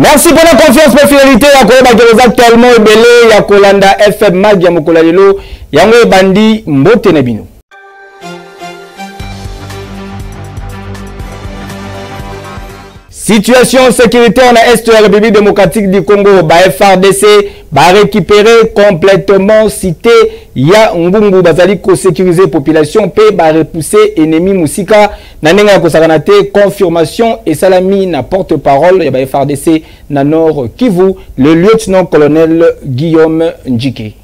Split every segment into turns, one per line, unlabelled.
Merci pour la confiance pour fidélité à Koba Geroza tellement belé ya Kolanda FM Mag ya Mokola lelo yango bandi mbote na bino. Situation sécuritaire en Est de la République démocratique du Congo, FARDC va récupérer complètement cité ya Ngungu bazali ko sécuriser population pe ba repousser ennemi musika na nenga ko sakanate confirmation et salami na porte-parole ya FARDC na Nord Kivu, le lieutenant-colonel Guillaume Njike.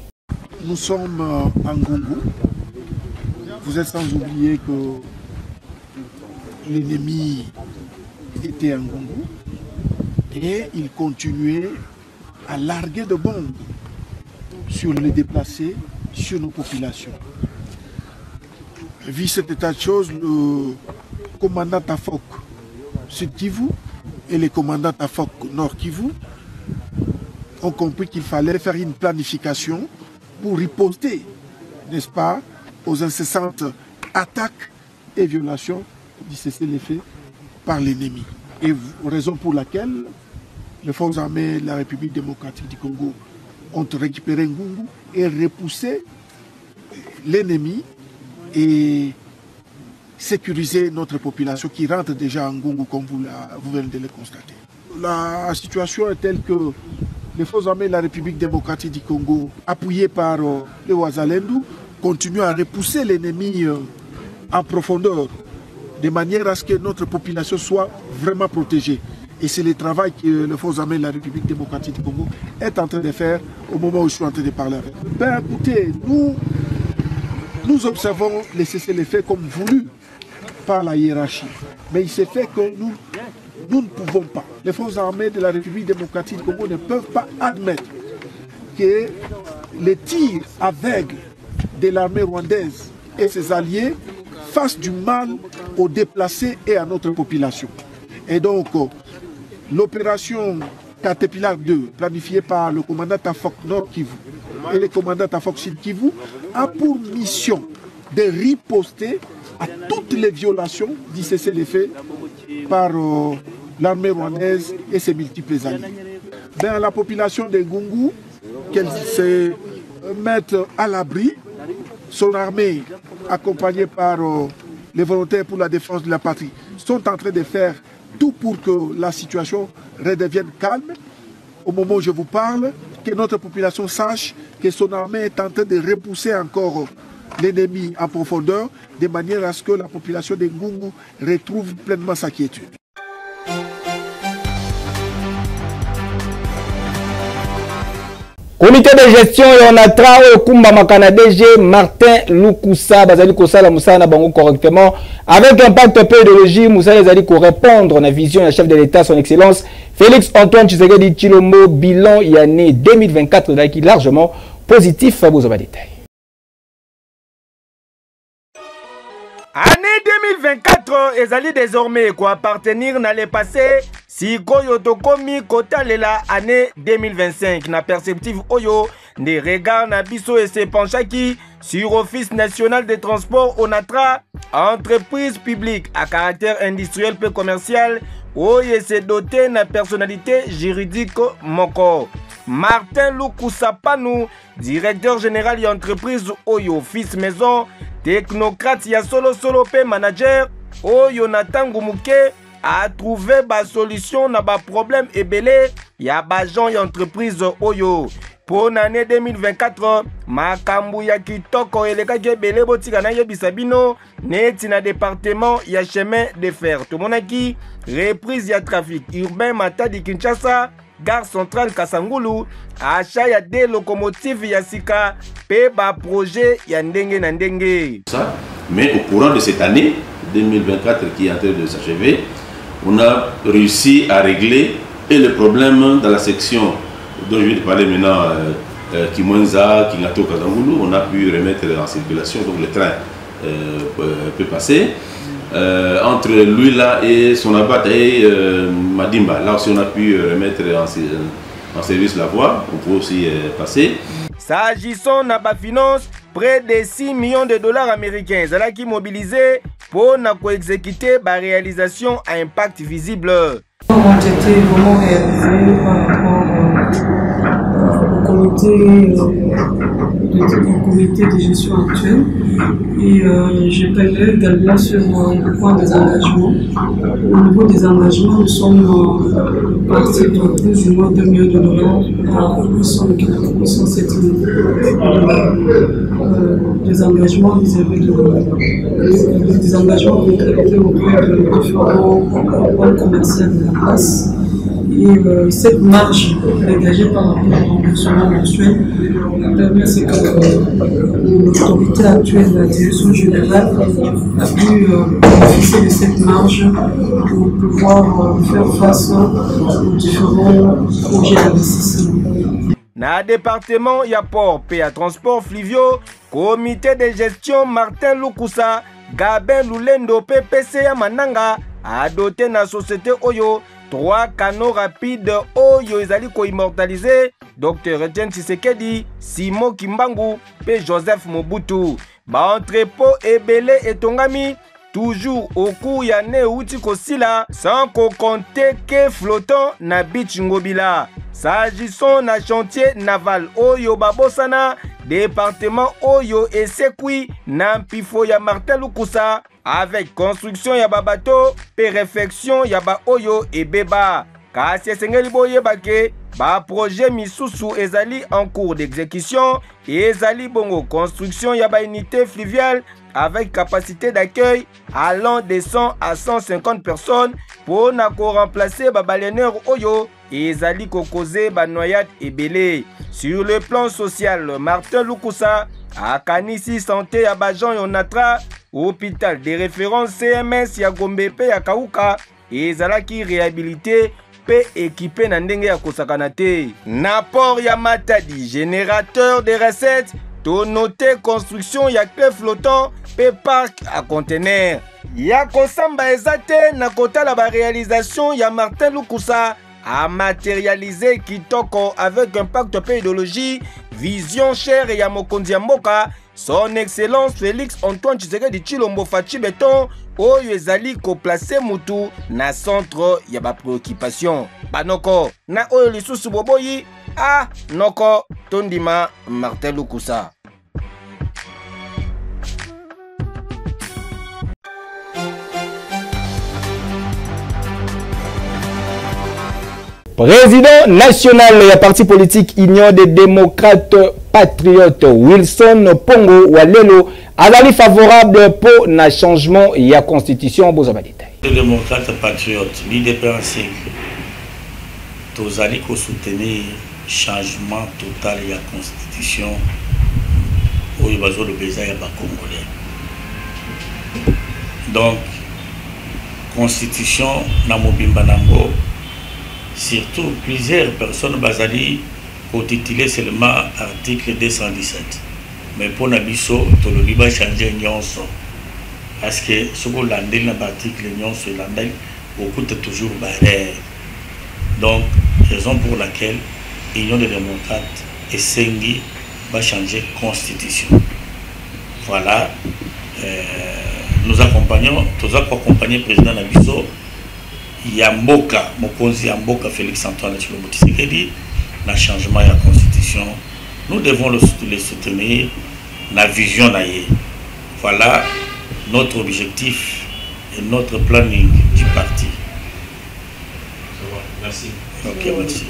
Nous sommes en Ngungu. Vous êtes sans oublier que l'ennemi était en Ngungu et il continuait à larguer de bombes sur les déplacés, sur nos populations. Vu cet état de choses, le commandant Tafok Sud Kivu et les commandants Tafok Nord Kivu ont compris qu'il fallait faire une planification pour riposter, n'est-ce pas, aux incessantes attaques et violations du cessez-le-feu par l'ennemi. Et raison pour laquelle les forces armées de la République démocratique du Congo ont récupéré Ngungu et repoussé l'ennemi et sécurisé notre population qui rentre déjà en Ngungu comme vous venez de le constater. La situation est telle que les forces armées de la République démocratique du Congo, appuyées par les Ouazalendou, continuent à repousser l'ennemi en profondeur, de manière à ce que notre population soit vraiment protégée. Et c'est le travail que les forces armées de la République démocratique du Congo est en train de faire au moment où je suis en train de parler avec vous. Ben écoutez, nous observons les cessez-le-feu comme voulu par la hiérarchie. Mais il s'est fait que nous ne pouvons pas. Les forces armées de la République démocratique du Congo ne peuvent pas admettre que les tirs aveugles de l'armée rwandaise et ses alliés fassent du mal aux déplacés et à notre population. Et donc, l'opération Caterpillar 2, planifiée par le commandant Tafok Nord Kivu et le commandant Tafok Sud Kivu, a pour mission de riposter à toutes les violations du cessez-le-feu par l'armée rwandaise et ses multiples alliés. Ben, la population de Ngungu, qu'elle se mette à l'abri, son armée, accompagnée par les volontaires pour la défense de la patrie, sont en train de faire tout pour que la situation redevienne calme. Au moment où je vous parle, que notre population sache que son armée est en train de repousser encore l'ennemi en profondeur, de manière à ce que la population de Ngungu retrouve pleinement sa quiétude.
Comité de gestion et on a travaillé au Kumba Makana DG Martin Lukusa Bazali Kosala Moussana Bango correctement avec impact pédologie Moussa Zali pour répondre à la vision du chef de l'État son excellence Félix Antoine Tshisekedi Tshilombo bilan y année 2024 qui largement positif à vos détails.
Année 2024 ezali désormais quoi appartenir dans le passé si koyo tokomi kota lela année 2025 na perspective oyo des regards na biso et se penchaki sur Office national des transports ONATRA, entreprise publique à caractère industriel peu commercial oyo se doté na personnalité juridique moko. Martin Lukusa Panou, directeur général de l'entreprise oyo Office maison technocrate ya solo pe manager oyo natangu muke a trouvé ba solution na ba problème ebele ya ba gens ya entreprise oyo pour l'année 2024 makambu ya kitoko elekaki ebele botika na yebisa bino neti na département ya chemin de fer tomonaki reprise ya trafic urbain Matadi Kinshasa gare centrale Kasangulu achat ya des locomotives ya sika pe ba projet ya ndenge na ndenge.
Ça, mais au courant de cette année 2024 qui est en train de s'achever, on a réussi à régler et le problème dans la section dont je viens de parler maintenant, Kimwenza, Kingato, Kasangulu, on a pu remettre en circulation, donc le train peut passer. Entre lui là et son abat et Madimba, là aussi on a pu remettre en service la voie, on peut aussi passer.
S'agissant de la finance, près de 6 millions de dollars américains, qui mobilisés pour exécuter la réalisation à impact visible.
Ont été vraiment réalisés par rapport au comité de gestion actuel et j'ai parlé également sur le point des engagements. Au niveau des engagements, nous sommes partis de plus ou moins 2 millions de dollars à 807 000 des engagements vis-à-vis des engagements concrétisés auprès de différents pôles commerciaux de la place. Et cette marge dégagée par rapport au remboursement mensuel permet à ce que l'autorité actuelle de la direction générale a pu bénéficier de cette marge pour pouvoir faire face aux différents projets d'investissement.
Na département ya port pe ya transport fluvio, comité de gestion Martin Lukusa, Gabin Lulendo PPC ya Mananga a doté na société Oyo 3 canaux rapides Oyo ezali ko immortaliser Dr. Etienne Tshisekedi, Simon Kimbangu pe Joseph Mobutu. Ba entrepôt ebele etongami toujours au cours ya ne uti kosila sans compter que flottant na beach Ngobila. S'agissant na chantier naval Oyo Babosana, département Oyo et Sekui, Nampifo ya Martin Lukusa, avec construction ya babato, péréfection ya ba Oyo et Beba. Kasi esengeli boye bake, ba projet misusu ezali en cours d'exécution, et ezali bongo construction ya ba unité fluviale avec capacité d'accueil allant de 100 à 150 personnes pour na ko remplacer ba baleiner Oyo et ezali ko causer ba noyade ebele. Sur le plan social, Martin Lukusa a kanisi santé ya bajan yonatra hôpital de référence CMS ya Gombe pe ya Kauka et ezalaki réhabilité pe équipé na ndenge ya kosakana te. Na port ya Matadi, générateur de recettes, to noter construction ya clé flottant pe parc à conteneur. Ya kosamba ezate na kotala ba réalisation ya Martin Lukusa a matérialisé kitoko avec impact pe idéologie, vision chère ya mokonzi ya mboka, son excellence Félix Antoine Tshisekedi Tshilombo Fachi Beton, oyo ezali ko placer mutu na centre ya ba préoccupation. Banoko na oyo lisusu boboyi, ah noko tondima Martin Lukusa.
Président national du parti politique Union des démocrates patriotes Wilson Pongo Walelo azali favorable pour le changement de la constitution.
Les démocrates patriotes, l'IDPNC, tous allez soutenir le changement total de la constitution où il va le besoin des Congolais. Donc, constitution Namobimba Nambo. Surtout, plusieurs personnes basali ont titulé seulement article 217. Mais pour Nabiso, tout le liba changer nyonso. Parce que ce qu'on a dit dans l'article nyonso, beaucoup de toujours barré. Donc, raison pour laquelle l'Union des démocrates et Sengi va changer constitution. Voilà. Nous accompagnons, tous accompagnés le président Nabiso. Yamboka, Mokonzi Yamboka, Félix Antoine Tshilombo Tshisekedi, dans le changement de la constitution. Nous devons les soutenir dans la vision naïe. Voilà notre objectif et notre planning du parti.
Merci.
Ok, merci.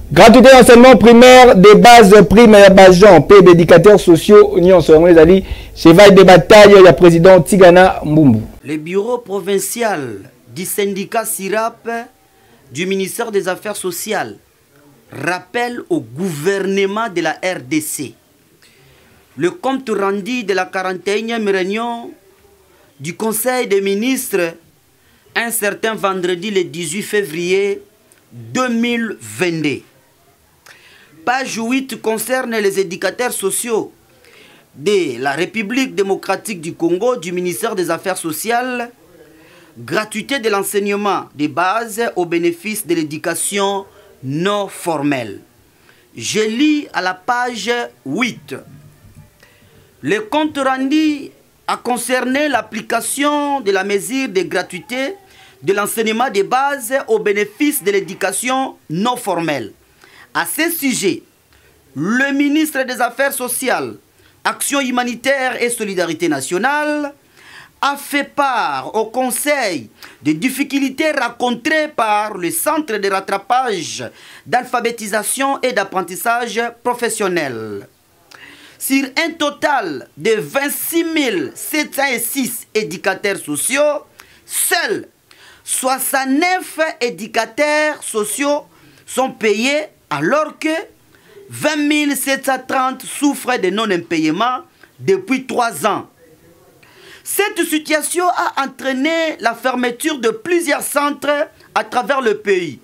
Gratuité enseignement primaire de base primaire Bajan, paix d'éducateurs sociaux, Union Songolais Ali, cheval de bataille, il y a président Tigana Mbumbu.
Le bureau provincial du syndicat SIRAP du ministère des Affaires sociales rappelle au gouvernement de la RDC le compte rendu de la 41e réunion du Conseil des ministres un certain vendredi le 18 février 2022. Page 8 concerne les éducateurs sociaux de la République démocratique du Congo, du ministère des Affaires sociales, gratuité de l'enseignement de base au bénéfice de l'éducation non formelle. Je lis à la page 8. Le compte rendu a concerné l'application de la mesure de gratuité de l'enseignement de base au bénéfice de l'éducation non formelle. À ce sujet, le ministre des Affaires sociales, Action humanitaire et solidarité nationale a fait part au Conseil des difficultés rencontrées par le Centre de rattrapage d'alphabétisation et d'apprentissage professionnel. Sur un total de 26 706 éducateurs sociaux, seuls 69 éducateurs sociaux sont payés alors que 20 730 souffrent de non-impayement depuis 3 ans. Cette situation a entraîné la fermeture de plusieurs centres à travers le pays.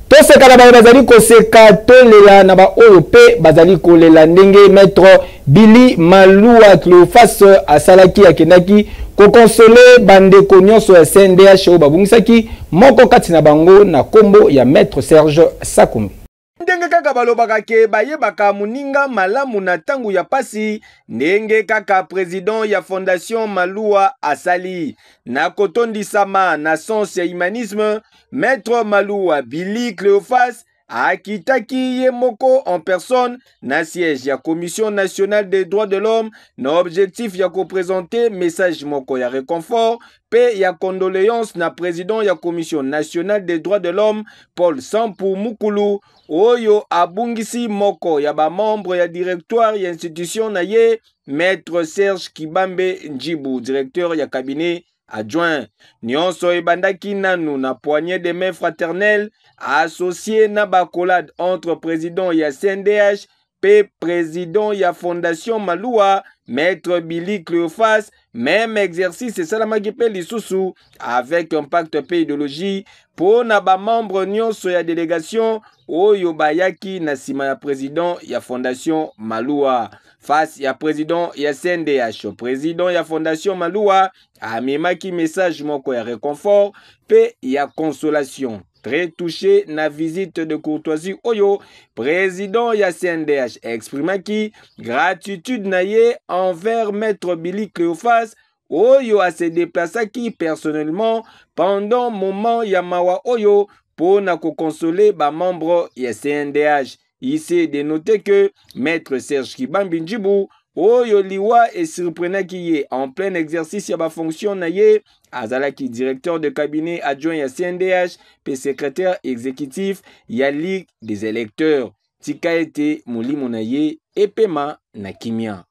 Tosekala ba bazali koseka tolela na ba oyo pe bazali kolela ndenge maître Billy Malua Cleophas asalaki akendaki ko consoler bandeko nyonso ya CNDH oyo babungisaki moko kati na bango na kombo ya maître Serge Sakumbi.
Ndenge kaka balobaka ke bayebaka muninga malamu na tangu ya pasi ndenge kaka président ya fondation Malua asali na kotondisama na sens ya humanisme. Maître Malua Billy Cleophas akitaki ye moko en personne na siège ya Commission nationale des droits de l'homme na objectif ya koprésenter message moko ya réconfort pe ya condoléance na président ya Commission nationale des droits de l'homme Paul Sampou Mukulu oyo abungisi moko ya ba membre ya directoire ya institution na ye Maître Serge Kibambe Njibu, directeur ya cabinet adjoint. Nyonso ebandaki nanu na poignée de main fraternelle associé na bacolade entre président ya CNDH pe président ya fondation Malua Maître Billy Cleophas. Même exercice salamaki pe lisusu avec un pacte pe idéologie pour na ba membre nyonso ya délégation oyo bayaki na sima ya président ya fondation Malua. Face ya président ya CNDH, président ya fondation Malua amemaki message moko ya réconfort pe ya consolation. Très touché na visite de courtoisie oyo président ya CNDH exprimaki gratitude na ye envers maître Billy Cleophas oyo a se déplacaki personnellement pendant moment ya mawa oyo pour na ko consoler ba membre ya CNDH. Ici de noter que maître Serge Kibambi Njibu oyo liwa et surprenaki ye en plein exercice ya ba fonction na ye azalaki directeur de cabinet adjoint ya CNDH pe secrétaire exécutif ya Ligue des électeurs. Tika ete mulimo na ye epema na kimia.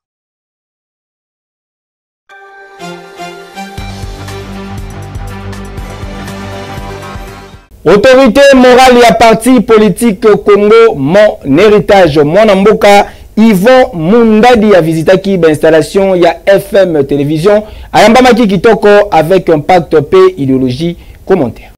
Autorité morale ya parti politique Congo Mon Héritage Mwana Mboka Yvon Mundadi a visitaki installation ya FM télévision ayambamaki kitoko avec un pacte pe idéologie commentaire.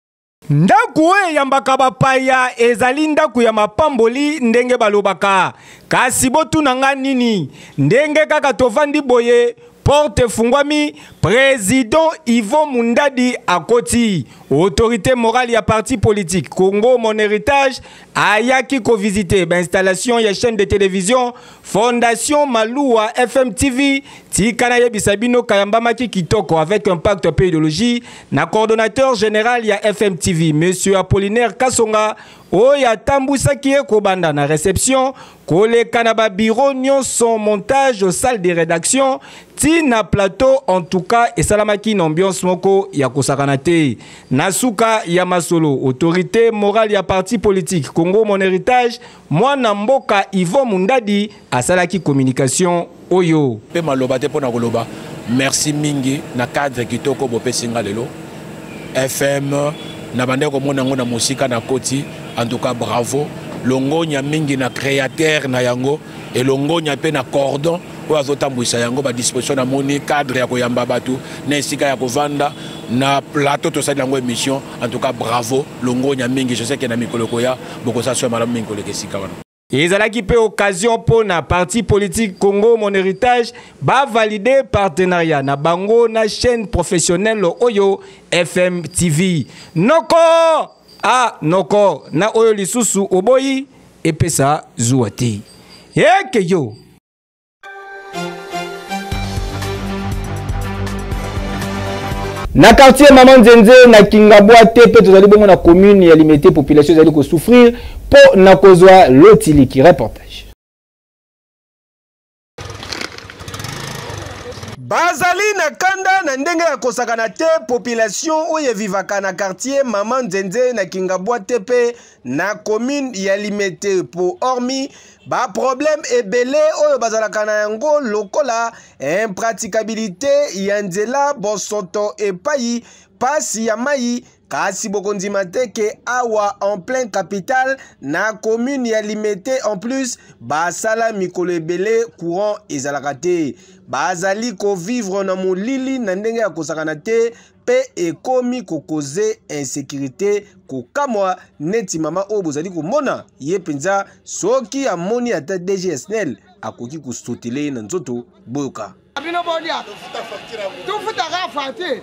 Ndaku yambaka bapaya ezali ndaku ya mapamboli ndenge balobaka kasi botunanga nini ndenge kaka tovandi boye porte fungwami président Yvon Mundadi akoti autorité morale ya parti politique Congo Mon Héritage ayaki ko visiter installation ya chaîne de télévision Fondation Malua FM TV tikana yebisabino kayambamaki kitoko avec un pacte pe idéologie na coordonnateur général ya FM TV monsieur Apollinaire Kasonga oya tambusaki kobanda na réception koleka na ba bureau nyonso montage au salle de rédaction tina plateau en tout cas et salamaki une ambiance moko ya kosakana te nasuka ya masolo autorité morale ya parti politique Congo Mon Héritage Mwana Mboka Yvon Mundadi asalaki communication oyo
pe maloba te pona koloba merci mingi na cadre kitoko bope singa lelo FM na bande ko mona ngona musika na koti en tout cas bravo longonya mingi na créateur na yango et longonya pe na cordon oyo azotambwisa yango ba disposition na moni cadre ya koyamba batu na esika ya kovanda na plateau tosali yango émission en tout cas bravo longonya mingi je sais que na mikolo koya boko sa so malamu mingi koleka esika wana.
ezalaki pe occasion pour na parti politique Congo Mon Héritage ba valider partenariat na bango na chaîne professionnelle oyo FM TV. Noko noko na oyo lisusu oboyi epesa zuati. Yeke yo.
Na quartier Maman Nzenze na Kingabwa tepe tozali bongo na commune ya limité population zali ko souffrir po na kozwa lotiliki reportage.
Bazali na kanda na ndenge ya kosakana te population oye vivaka na quartier Maman Nzenze na Kingabwa tepe na commune ya limité po hormis ba problème ebele oyo bazalaka na yango lokola impraticabilité ya nzela bosoto epai pasi ya mai kasi bokondima te ke awa en plein capital na commune ya limité en plus basala mikolo ebele courant ezalaka te bazali ko vivre na molili na ndenge ya kosakana te pe ekomi kokoze insécurité kokamwa neti mama oyo bozali komona ye penza soki amoni ata DGSNL akoki kosotele na nzoto boyoka
abino bolia tufutaka fati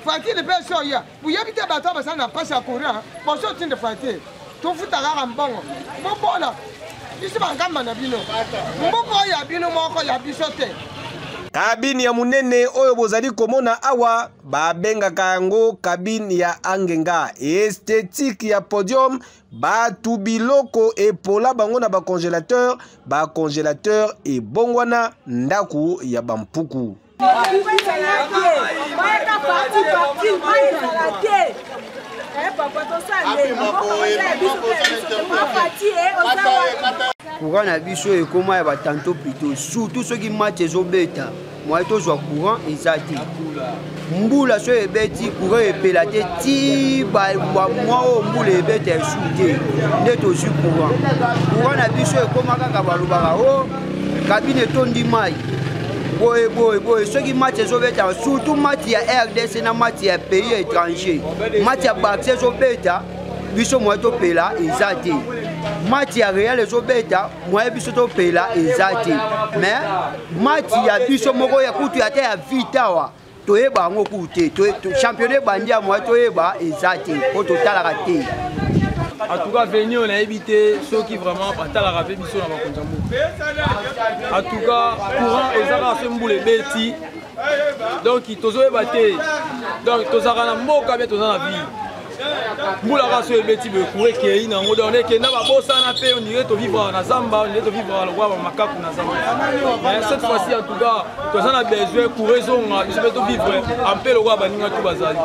fati le peso ya buyebite bato basana na pasi ya courant boso tinde fati tufutaka mbongo bobola bisi bangamba na bino mboko ya bino moko ya biso te.
Kabine ya munene oyo bozali komona awa babengaka yango kabine ya angenga esthétique ya podium batu biloko epola bango na ba congélateur et bongwana ndaku ya bampuku.
Courant na biso ekoma ya batanto plutôt surtout ceux qui match ezobeta moi tozwa courant ezati mbula so ebeti courant epela te ti ba moi mbula ebeta esute nde tozwi courant na biso ekoma kaka balobaka o kabine tondi mai boye ceux qui match ezobeta surtout match ya RDC na match ya pays étranger match ya Barça ezobeta biso moi topela ezati match ya Real ezobeta moi biso topela ezati mais match ya biso moko ya kutu ya te ya vitawa toyeba ngo kute championnat bandia moi toyeba ezati po totalaka te.
En tout cas, venir on a évité ceux qui vraiment battent la rave biso na bakonzambo. En tout cas, courant ezaka se mbule beti. Donc tozoyeba te. Donc tozaka na mboka be tozana vie. Mbula raso ebeti be courir kei na ngodo on est que na ba bossa na pe on irait to vivre na Zamba, on irait to vivre à roi makaku na Zamba. Mais cette fois-ci en tout cas, tozana besoin courir zonga, je vais to vivre en pe le roi baninga tu bazali.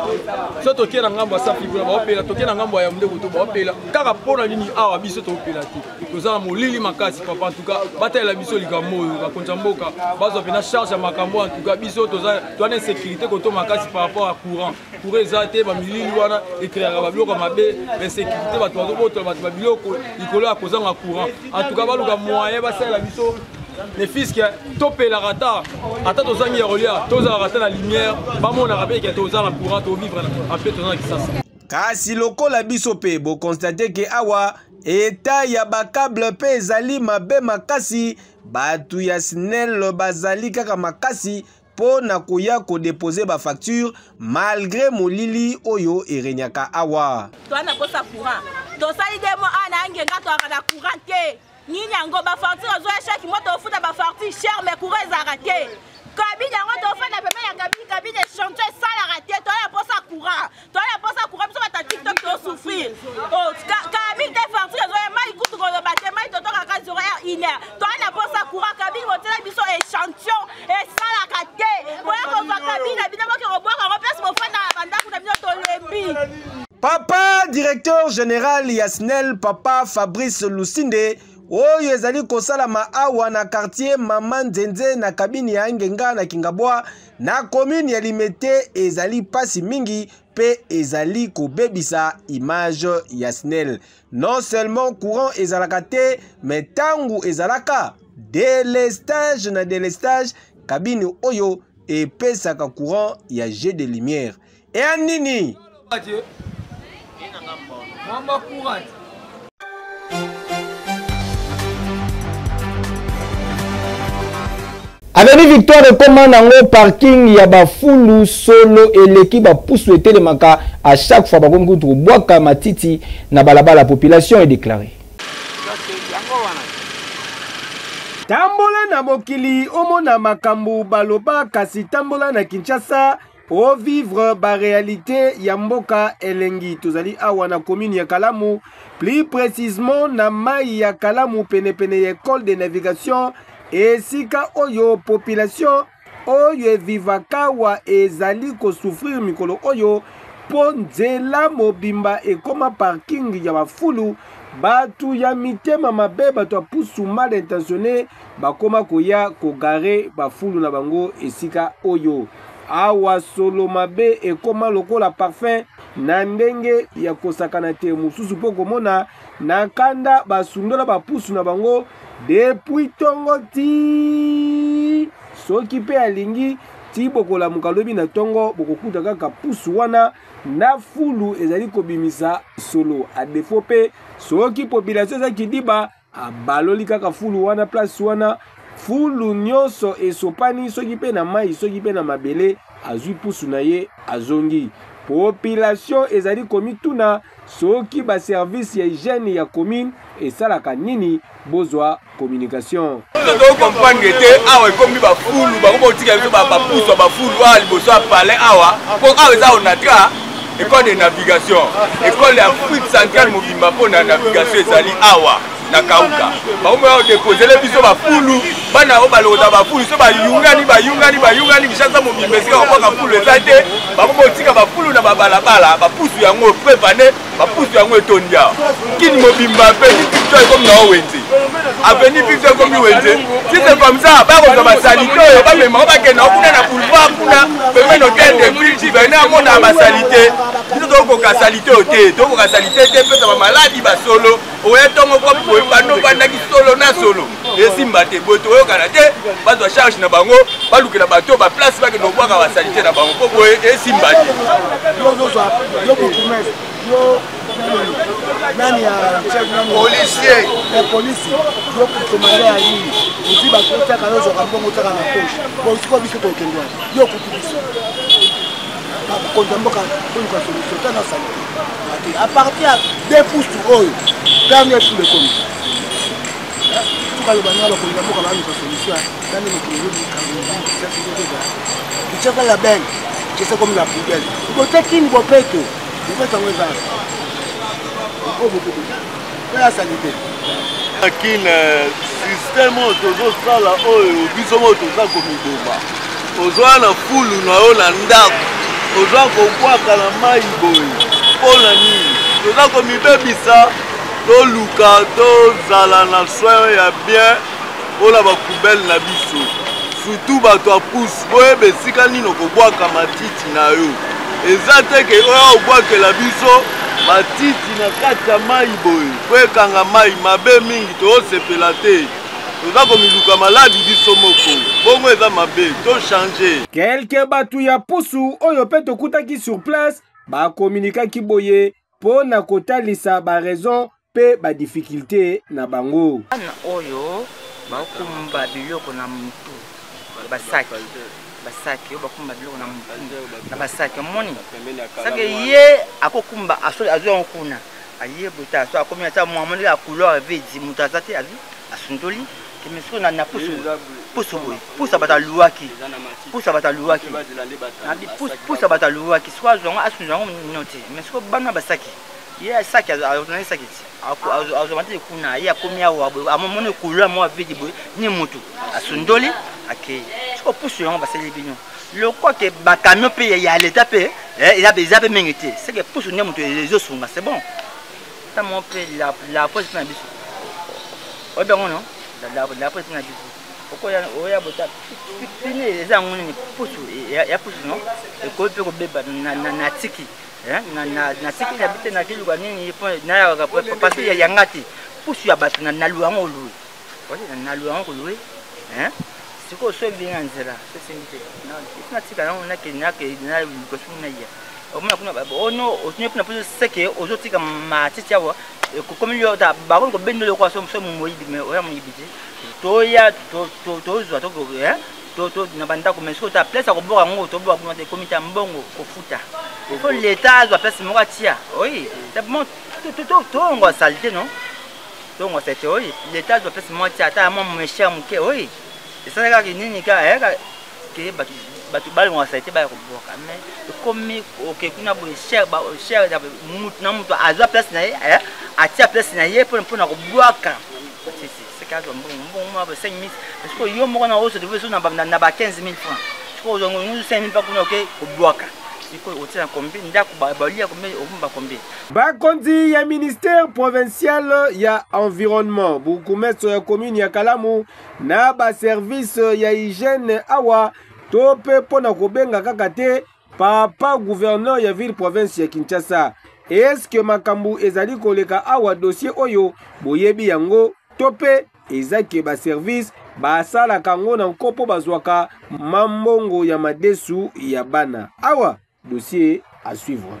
So to kena ngambo sa figura ba opela to kena ngambo ya mndeko to ba opela. Kaka pona nini awa biso to opela ti. Tozana molili makasi papa en tout cas, batela biso likamo ba konza mboka. Bazo pena charge makambo en tout cas biso tozana to na sécurité ko to makasi par rapport à courant. Pour ezate ba milili wana écrire ba biloko mabe insécurité bato bazobotola bato ba biloko likolo ya kozanga courant. En tout cas baluka moyen basala biso les fils que topela rata ata tozangi ya rolia tozala rata na lumière bamona rabe ke tozala courant to vivre en fait tozala kisasa.
Kasi lokola biso pe bo constater que awa eta ya bakable pe ezali mabe makasi batu ya SNEL bazali kaka makasi po na koya ko déposer ba facture malgré molili oyo erenyaka awa.
Toana posa courant. To sali demo ana ngenga to akana courant te. Nini yango ba facture zo chaque mois to futa ba facture cher mais courant ezarate. Kabine yango to fa na peme ya kabine chantier sala raté to la posa courant. To la posa courant so ba ta TikTok to souffrir. Oh kabine te facture zo mai kutu ko ba te mai to to ka 0h iner. To la posa courant kabine mo tela biso échantillon et sala raté.
Papa directeur général Yasnel Papa Fabrice Lusinde oyo ezali kosalama awa na quartier Maman Nzenze na kabine ya Ngenga na Kingabwa na commune ya Limete ezali pasi mingi pe ezali kobebisa image Yasnel. Non seulement courant ezalaka te mais tangu ezalaka délestage na délestage kabine oyo et pesaka courant ya jet de lumière. Et anini
Avenue Victoire de Komanango parking ya bafulu solo eleki ba pousse telemaka à chaque fois bakongo to boaka matiti na balabala la population est déclarée.
Tambola na mokili omona makambu baloba kasi tambola na Kinshasa au vivre ba réalité ya mboka elengi tozali awa na commune ya Kalamu, plus précisément na mai ya Kalamu pene ya école de navigation esika oyo population oyo vivaka wa ezali ko souffrir mikolo oyo ponzela mobimba ekoma parking ya bafulu batu ya mitema mabe batu apusu mal intentionné bakoma koya kogare bafulu na bango esika oyo awa solo mabe ekoma lokola parfum na ndenge ya kosakana te mususu po komona na kanda basundola bapusu na bango depuis tongo ti soki pe alingi ti bokola mukalobi na tongo bokokuta kaka pusu wana na fulu ezali kobimisa solo a défaut pe soki population za kidiba abaloli kaka fulu wana place wana fulu nyonso esopani soki pe na mai soki pe na mabele azui pusu na ye azongi population ezali komituna soki ba service ya hygiène ya commune esalaka nini bozwa communication
to comprendre te awa ekomi ba fulu ba ko tika biso ba pusu ba fulu a liboso a parler awa ko awa za onatra école de navigation école ya Afrique centrale mobimba po na navigation ezali awa na kauka baumwe au déposer les biso ba fulu bana o balota ba fulu so ba yungani bishaza mobimba sika ko ka fulu ezate ba ko tika ba fulu na ba balabala ba pusu yango préparer ba pusu yango etondia kini mobimba pe ni picture comme na wenze avenue picture comme wenze si c'est comme ça ba ko ba salite ba me ma ba ke na kuna na boulevard kuna pe no tel de prix ben na mona ba salite biso to ko ka salite ote to ko ka salite te pe ba maladi ba solo o etongo ko bano bana ki solo na solo esimba te boto oyo kana te bazo charge na bango balukela bato ba place ba ke no bwaka ba salite na bango po boye esimba te
yo kukumes yo nani ya chef nani
policier
la police yo kukomanda ya yini uti ba kota kana zo ka bongo taka na poche bo siko biso to kendwa yo kukubiso kontamboka kwa solution tana sana à partir des pouces oyo dernier pour le comité tout ka le bana ba kontamboka ba ni solution nani ni kiri ni chaka la beng c'est comme la poubelle ko tekini bo peto ni ko tango za ko bo ko la sanité
akine système tozo sala oyo biso moto za komibomba ozwana fulu na yo na ndako ozwa kobwaka na mai boye mpona nini toza komibebisa toluka tozala na soin ya bien mpona bapoubele na biso surtout bato ya pusu boyeba esika nini okobwaka matiti na yo eza teke oyo obwakela biso matiti na kati ya mai boye po ekanga mai mabe mingi toosepela te toza komiluka maladi biso moko bongo eza mabe tochange
kelke batu ya pusu oyo pe tokutaki sur place bakomunikaki boye mpo na kotalisa baraison mpe badifficulté na bango
ana oyo bakumba biloko na mutu basaki bakumba biloko na mutu na basaki moni sake ye akokumba azwa kuna aye bota so akomi ata mwamoni la couleur vedi mutu azate avi asundoli kemesko na pusa bataluaki pusa bataluaki soit zongo asunzango note mesko bana basaki ye saki azona saki azomate kuna ye akomi awa amomone couleur mo vedi boy ni mutu asundoli akei siko pusu yango basali bino loko ke ba camion pe ya l'état pe il a pe mengete c'est que pusu ni mutu les autres c'est bon ta mon pe la police na biso o ben non la police na biso oya bota pine eza ngoni ni pusu ya pusu no e ko pe ko beba na tiki na tiki ya bite na kilu kwa nini na ya parce que ya ngati pusu ya batu na luango lu na luango lu siko so bien nzela c'est na tika na ke na ko suna ya omona kuna ono otinye kuna pusu seke ozotika matiti yawo comme yo ta baron ko bendo le kwa so mo yibi me oya mo yibi toya tozwa to na banda ko mesko ta place ko boka ngo to boka ko te komita mbongo ko futa ko l'état doit place mo tia oui c'est bon to ngo salté non to ngo c'était oui l'état doit place mo tia ta mo me cher muke oui et ça ka nini ka ke batu bali ngo salté ba ko boka mais comme OK kuna bo cher da mutu na mutu azwa place na ye atia place na ye pour na ko boka c'est cas bon moi 5 000 parce que yo mo na hausse de veut na 15 000 francs je crois nous 5 000 pas pour OK ko boka siko otia kombi ndako balia kombi okumba kombi
bakonzi ya ministère provincial ya environnement bukumetso ya commune ya Kalamu na ba service ya hygiène awa tope pona kobenga kaka te papa gouverneur ya ville province ya Kinshasa. Est-ce que makambu ezali koleka awa dossier oyo boyebi yango tope ezaki ba service basala kango na nkopo bazwaka mambongo ya madesu ya bana awa dossier à suivre.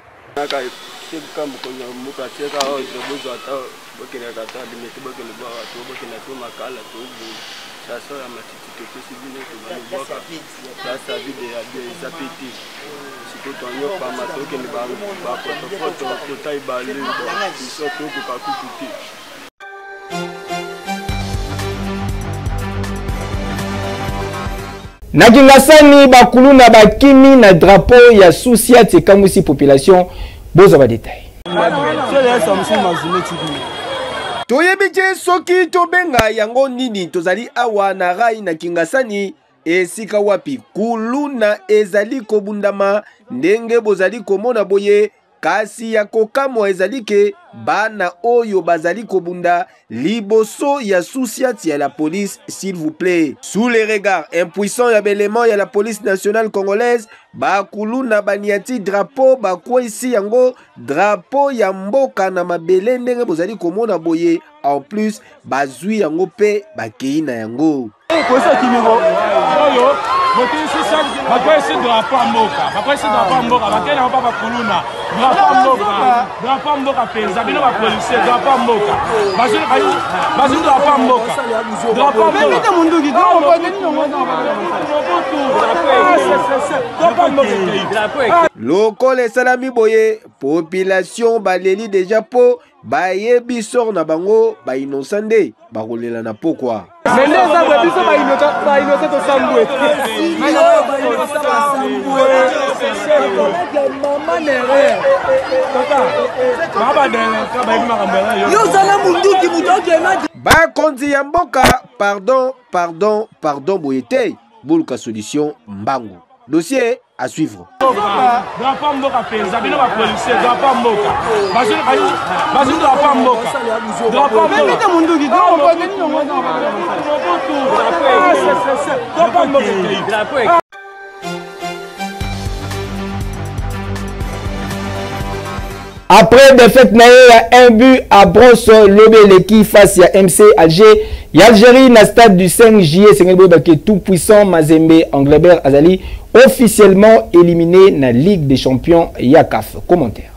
Na Kingasani bakulu na bakimi na drapeau ya Sousiat ekamwisi population boza ba détail.
Toyebi soki tobenga yango nini tozali awa na rai na Kingasani esika wapi kuluna ezali kobundama ndenge bozali komona boye kasi ya kokamo ezali ke bana oyo bazali kobunda liboso ya Sousiat ya la police s'il vous plaît. Sous les regards impuissants ya belément ya la police nationale congolaise bakuluna baniati drapeau bakwesi yango drapeau ya mboka na mabele ndenge bozali komona boye en plus bazui yango pe bakei na yango.
Kosa kimiko oyo motisi sa bakwesi drapeau mboka bakwesi drapeau mboka bakena pa bakuluna drapeau mboka penza bino ba police drapeau mboka bazu drapeau mboka drapeau mboka munduki
lokole salami boye population baleli déjà po bayebi sor na bango ba innocente bakolela na pokwa
Meneza bwe biso ba innocent to sambwe. Mama nere. Baba nere ka ba ima kambela yo. Yo sala munduki mutoke na.
Ba konzi ya mboka pardon boyete boluka solution mbangu. Dossier à suivre.
Drapeau mboka penza bino ba police drapeau mboka. Bazu drapeau mboka. Drapeau mboka munduki drapeau.
Après défaite naé à un but à Brosse Lobé qui face à MC Alger, Algérie na stade du 5 juillet Sénégal qui tout puissant Mazembe Anglebert Azali officiellement éliminé na Ligue des Champions Yakaf. Commentaire.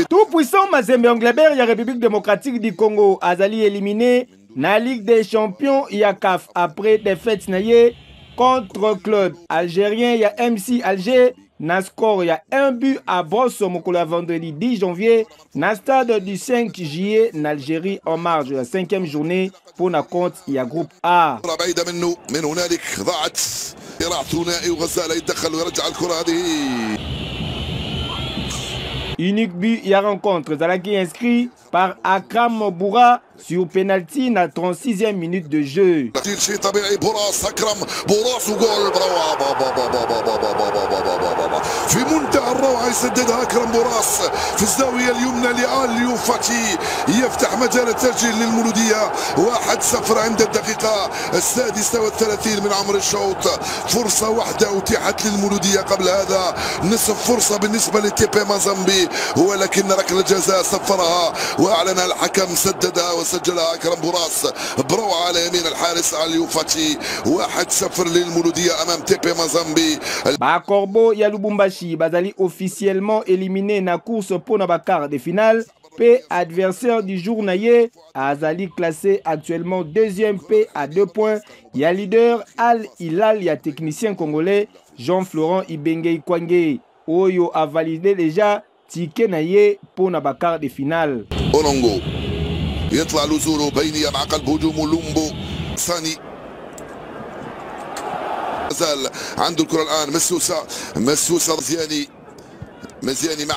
Tout puissant Mazembe Anglebert ya République démocratique du Congo Azali éliminé na Ligue des Champions Yakaf après défaite naé contre club algérien ya MC Alger. Na score, il y a un but à Brosse Mokola vendredi 10 janvier. Na stade du 5 juillet en Algérie en marge de la 5e journée pour na compte il y a groupe A. Unique but il y a rencontre Zalaki inscrit par Akram Boura sur penalty na 36e minute de jeu.
في منتهى الروعة يسددها أكرم بوراس في الزاوية اليمنى لآليو فاتي يفتح مجال التسجيل للمولودية 1-0 عند الدقيقة 36 من عمر الشوط. فرصة واحدة أتيحت للمولودية قبل هذا نصف فرصة بالنسبة لتيبي مازامبي ولكن ركلة جزاء صفرها وأعلنها الحكم سددها وسجلها أكرم بوراس بروعة على يمين الحارس آليو فاتي 1-0 للمولودية أمام تيبي مازامبي.
Corbeau ya Lubumbashi bazali officiellement éliminé na course pour na quart de finale P adversaire du jour naye Azali classé actuellement deuxième P à 2 points. Il y a leader Al Hilal, il y a technicien congolais Jean-Florent Ibenge Ikwange. Oyo a validé déjà ticket naye pour na quart de finale.
Olongo يطلع لزورو بينية مع قلب هجوم لومبو ثاني زال عنده الكرة الآن مسوسة مزياني مع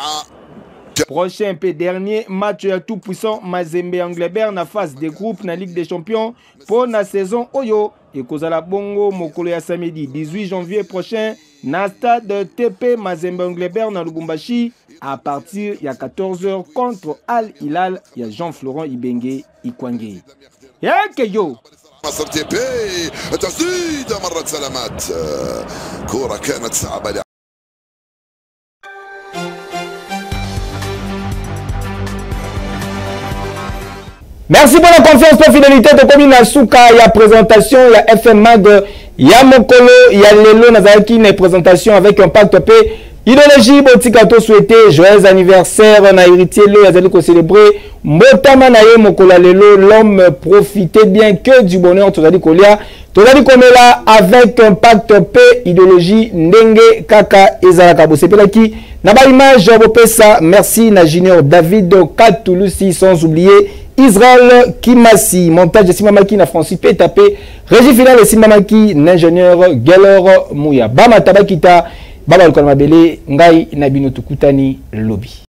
Prochain P dernier match tout puissant Mazembe Anglebert na phase de groupe na Ligue des Champions pour la saison Oyo et Kozala Bongo mokolo ya samedi 18 janvier prochain na stade TP Mazembe Anglebert na Lubumbashi à partir de 14h contre Al Hilal ya Jean-Florent Ibenge Ikwange. Yakeyo
مصر تي بي تسديدة مرت سلامات كرة كانت صعبة.
Merci pour la confiance, pour la fidélité. Comme il y a Souka, il y a présentation, il y a FM Mag, il y a Mokolo, il y a Lelo, Nazaraki, une présentation avec Impact P. Idéologie, Botikato souhaité, joyeux anniversaire, on a héritier, il y a qu'on célébrer. Mbotama Naye, Mokola Lelo, l'homme profitez bien que du bonheur, tout à dit Kolia. Tout à dit qu'on est là avec Impact P, idéologie, Ndenge, Kaka, Ezalaka, Bosepelaki. Naba image, Bopesa, merci, na Junior David, Katouloussi, sans oublier. Israël Kimasi, montage de Simamaki na Francis Pétapé, régie finale de Simamaki, l'ingénieur Gelor Mouya. Bama Tabakita, Baba Lukalmabele, Ngai Nabino Tukutani Lobby.